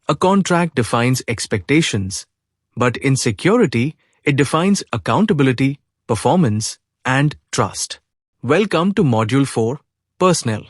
A contract defines expectations, but in security, it defines accountability, performance, and trust. Welcome to Module 4, Personnel.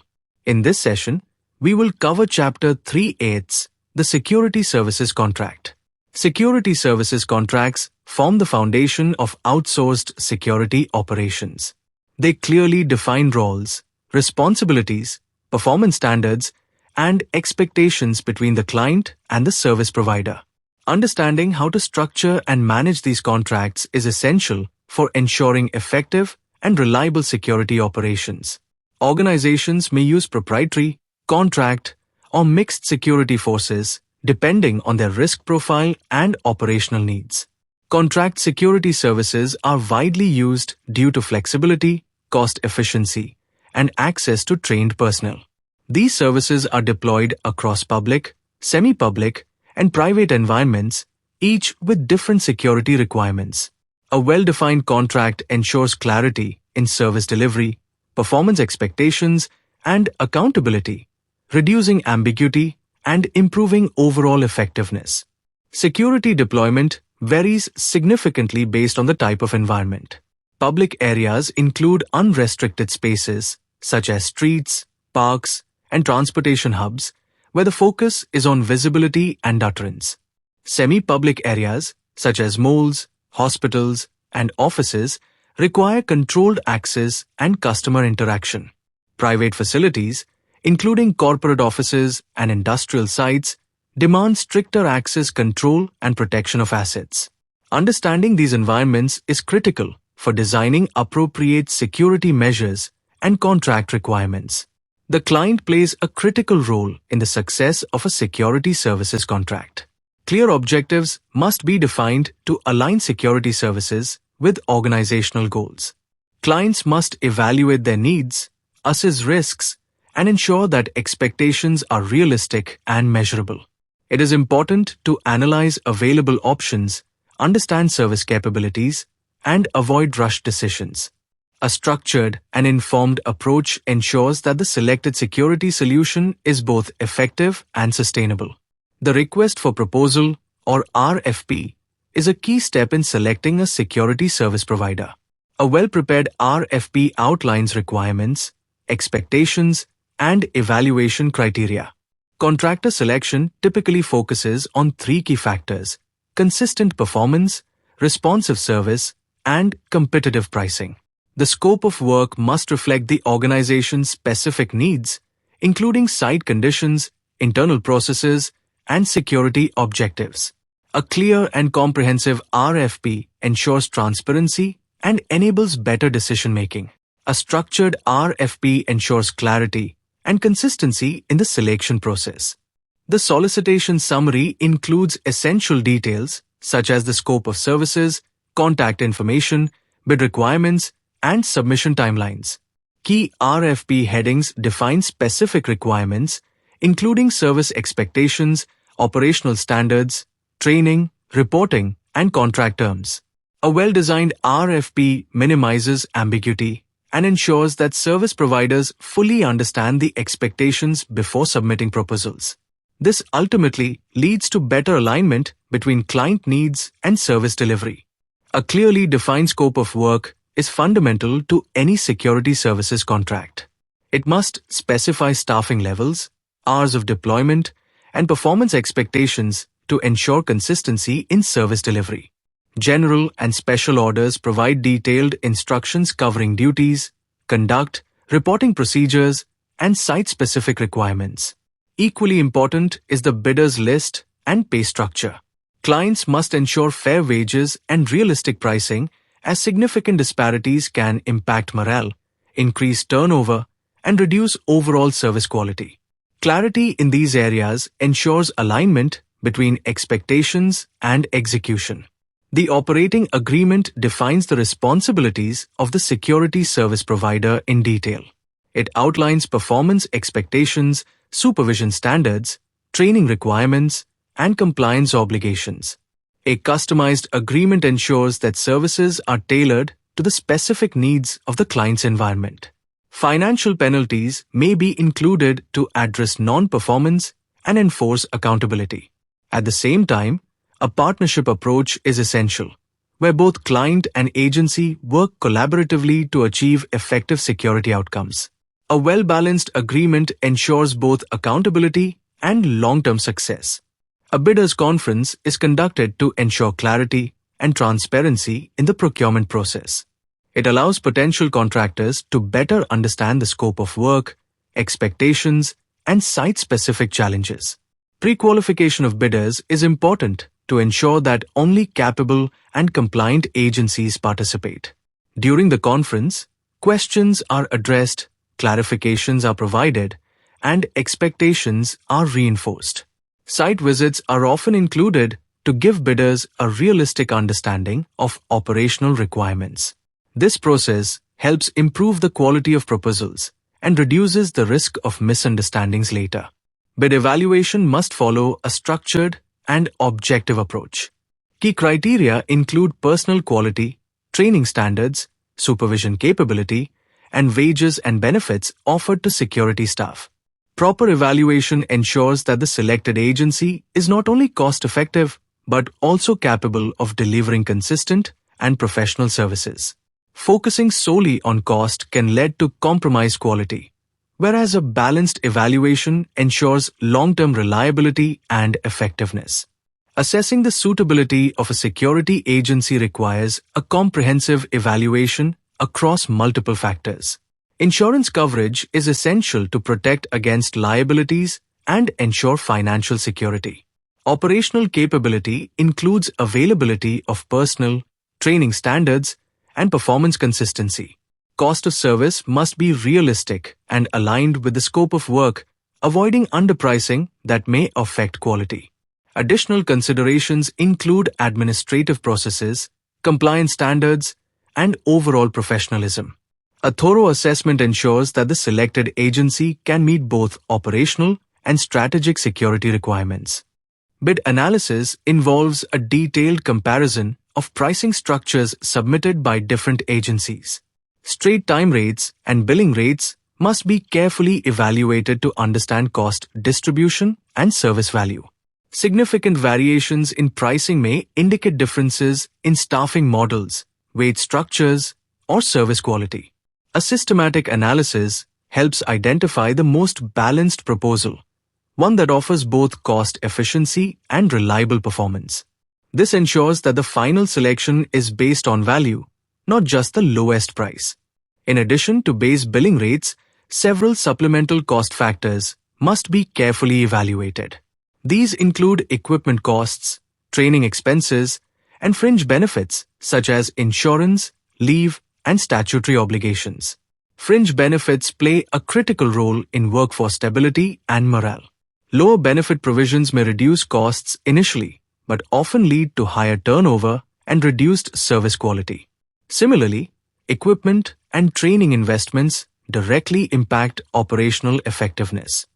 In this session, we will cover Chapter 3/8, the Security Services Contract. Security services contracts form the foundation of outsourced security operations. They clearly define roles, responsibilities, performance standards, and expectations between the client and the service provider. Understanding how to structure and manage these contracts is essential for ensuring effective and reliable security operations. Organizations may use proprietary, contract, or mixed security forces depending on their risk profile and operational needs. Contract security services are widely used due to flexibility, cost efficiency, and access to trained personnel. These services are deployed across public, semi-public, and private environments, each with different security requirements. A well-defined contract ensures clarity in service delivery, performance expectations, and accountability, reducing ambiguity and improving overall effectiveness. Security deployment varies significantly based on the type of environment. Public areas include unrestricted spaces such as streets, parks, and transportation hubs, where the focus is on visibility and utterance. Semi-public areas, such as malls, hospitals, and offices, require controlled access and customer interaction. Private facilities, including corporate offices and industrial sites, demand stricter access control and protection of assets. Understanding these environments is critical for designing appropriate security measures and contract requirements. The client plays a critical role in the success of a security services contract. Clear objectives must be defined to align security services with organizational goals. Clients must evaluate their needs, assess risks, and ensure that expectations are realistic and measurable. It is important to analyze available options, understand service capabilities, and avoid rushed decisions. A structured and informed approach ensures that the selected security solution is both effective and sustainable. The request for proposal, or RFP, is a key step in selecting a security service provider. A well-prepared RFP outlines requirements, expectations, and evaluation criteria. Contractor selection typically focuses on three key factors: consistent performance, responsive service, and competitive pricing. The scope of work must reflect the organization's specific needs, including site conditions, internal processes, and security objectives. A clear and comprehensive RFP ensures transparency and enables better decision-making. A structured RFP ensures clarity and consistency in the selection process. The solicitation summary includes essential details such as the scope of services, contact information, bid requirements, and submission timelines. Key RFP headings define specific requirements, including service expectations, operational standards, training, reporting, and contract terms. A well-designed RFP minimizes ambiguity and ensures that service providers fully understand the expectations before submitting proposals. This ultimately leads to better alignment between client needs and service delivery. A clearly defined scope of work is fundamental to any security services contract. It must specify staffing levels, hours of deployment, and performance expectations to ensure consistency in service delivery. General and special orders provide detailed instructions covering duties, conduct, reporting procedures, and site-specific requirements. Equally important is the bidder's list and pay structure. Clients must ensure fair wages and realistic pricing, as significant disparities can impact morale, increase turnover, and reduce overall service quality. Clarity in these areas ensures alignment between expectations and execution. The operating agreement defines the responsibilities of the security service provider in detail. It outlines performance expectations, supervision standards, training requirements, and compliance obligations. A customized agreement ensures that services are tailored to the specific needs of the client's environment. Financial penalties may be included to address non-performance and enforce accountability. At the same time, a partnership approach is essential, where both client and agency work collaboratively to achieve effective security outcomes. A well-balanced agreement ensures both accountability and long-term success. A bidders' conference is conducted to ensure clarity and transparency in the procurement process. It allows potential contractors to better understand the scope of work, expectations, and site-specific challenges. Pre-qualification of bidders is important to ensure that only capable and compliant agencies participate. During the conference, questions are addressed, clarifications are provided, and expectations are reinforced. Site visits are often included to give bidders a realistic understanding of operational requirements. This process helps improve the quality of proposals and reduces the risk of misunderstandings later. Bid evaluation must follow a structured and objective approach. Key criteria include personnel quality, training standards, supervision capability, and wages and benefits offered to security staff. Proper evaluation ensures that the selected agency is not only cost-effective but also capable of delivering consistent and professional services. Focusing solely on cost can lead to compromised quality, whereas a balanced evaluation ensures long-term reliability and effectiveness. Assessing the suitability of a security agency requires a comprehensive evaluation across multiple factors. Insurance coverage is essential to protect against liabilities and ensure financial security. Operational capability includes availability of personnel, training standards, and performance consistency. Cost of service must be realistic and aligned with the scope of work, avoiding underpricing that may affect quality. Additional considerations include administrative processes, compliance standards, and overall professionalism. A thorough assessment ensures that the selected agency can meet both operational and strategic security requirements. Bid analysis involves a detailed comparison of pricing structures submitted by different agencies. Straight time rates and billing rates must be carefully evaluated to understand cost distribution and service value. Significant variations in pricing may indicate differences in staffing models, wage structures, or service quality. A systematic analysis helps identify the most balanced proposal, one that offers both cost efficiency and reliable performance. This ensures that the final selection is based on value, not just the lowest price. In addition to base billing rates, several supplemental cost factors must be carefully evaluated. These include equipment costs, training expenses, and fringe benefits such as insurance, leave, and statutory obligations. Fringe benefits play a critical role in workforce stability and morale. Lower benefit provisions may reduce costs initially, but often lead to higher turnover and reduced service quality. Similarly, equipment and training investments directly impact operational effectiveness.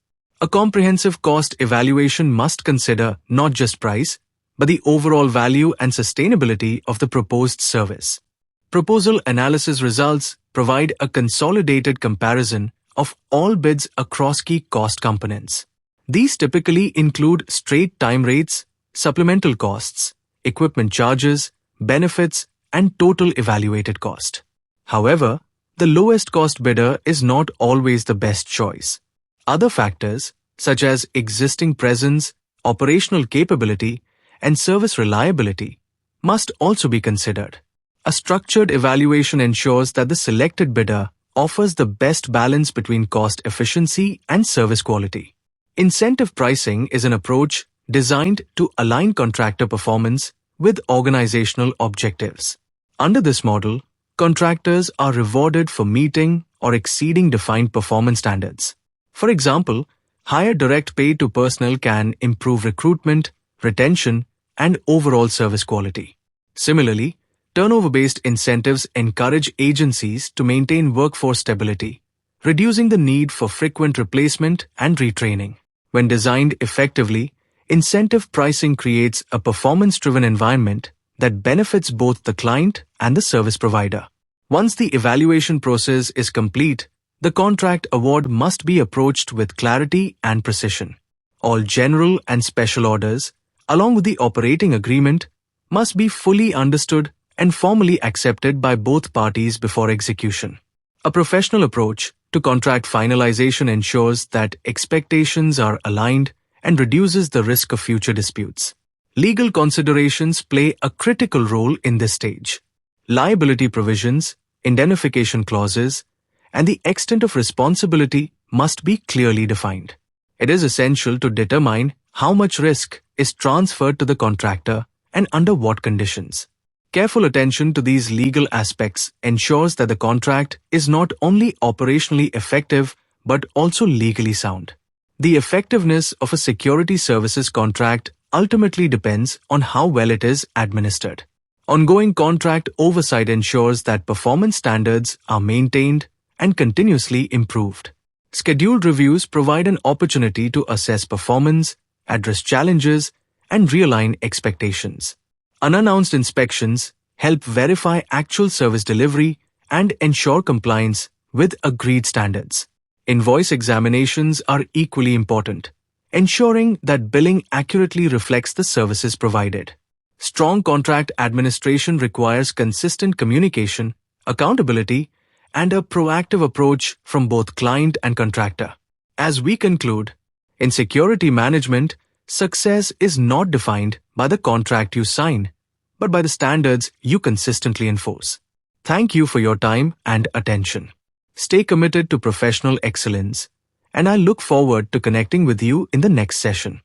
A comprehensive cost evaluation must consider not just price, but the overall value and sustainability of the proposed service. Proposal analysis results provide a consolidated comparison of all bids across key cost components. These typically include straight time rates, supplemental costs, equipment charges, benefits, and total evaluated cost. However, the lowest cost bidder is not always the best choice. Other factors, such as existing presence, operational capability, and service reliability, must also be considered. A structured evaluation ensures that the selected bidder offers the best balance between cost efficiency and service quality. Incentive pricing is an approach designed to align contractor performance with organizational objectives. Under this model, contractors are rewarded for meeting or exceeding defined performance standards. For example, higher direct pay to personnel can improve recruitment, retention, and overall service quality. Similarly, turnover-based incentives encourage agencies to maintain workforce stability, reducing the need for frequent replacement and retraining. When designed effectively, incentive pricing creates a performance-driven environment that benefits both the client and the service provider. Once the evaluation process is complete, the contract award must be approached with clarity and precision. All general and special orders along with the operating agreement, must be fully understood and formally accepted by both parties before execution. A professional approach to contract finalization ensures that expectations are aligned and reduces the risk of future disputes. Legal considerations play a critical role in this stage. Liability provisions, indemnification clauses, and the extent of responsibility must be clearly defined. It is essential to determine how much risk is transferred to the contractor and under what conditions. Careful attention to these legal aspects ensures that the contract is not only operationally effective but also legally sound. The effectiveness of a security services contract ultimately depends on how well it is administered. Ongoing contract oversight ensures that performance standards are maintained and continuously improved. Scheduled reviews provide an opportunity to assess performance, address challenges, and realign expectations. Unannounced inspections help verify actual service delivery and ensure compliance with agreed standards. Invoice examinations are equally important, ensuring that billing accurately reflects the services provided. Strong contract administration requires consistent communication, accountability, and a proactive approach from both client and contractor. As we conclude, in security management, success is not defined by the contract you sign, but by the standards you consistently enforce. Thank you for your time and attention. Stay committed to professional excellence, and I look forward to connecting with you in the next session.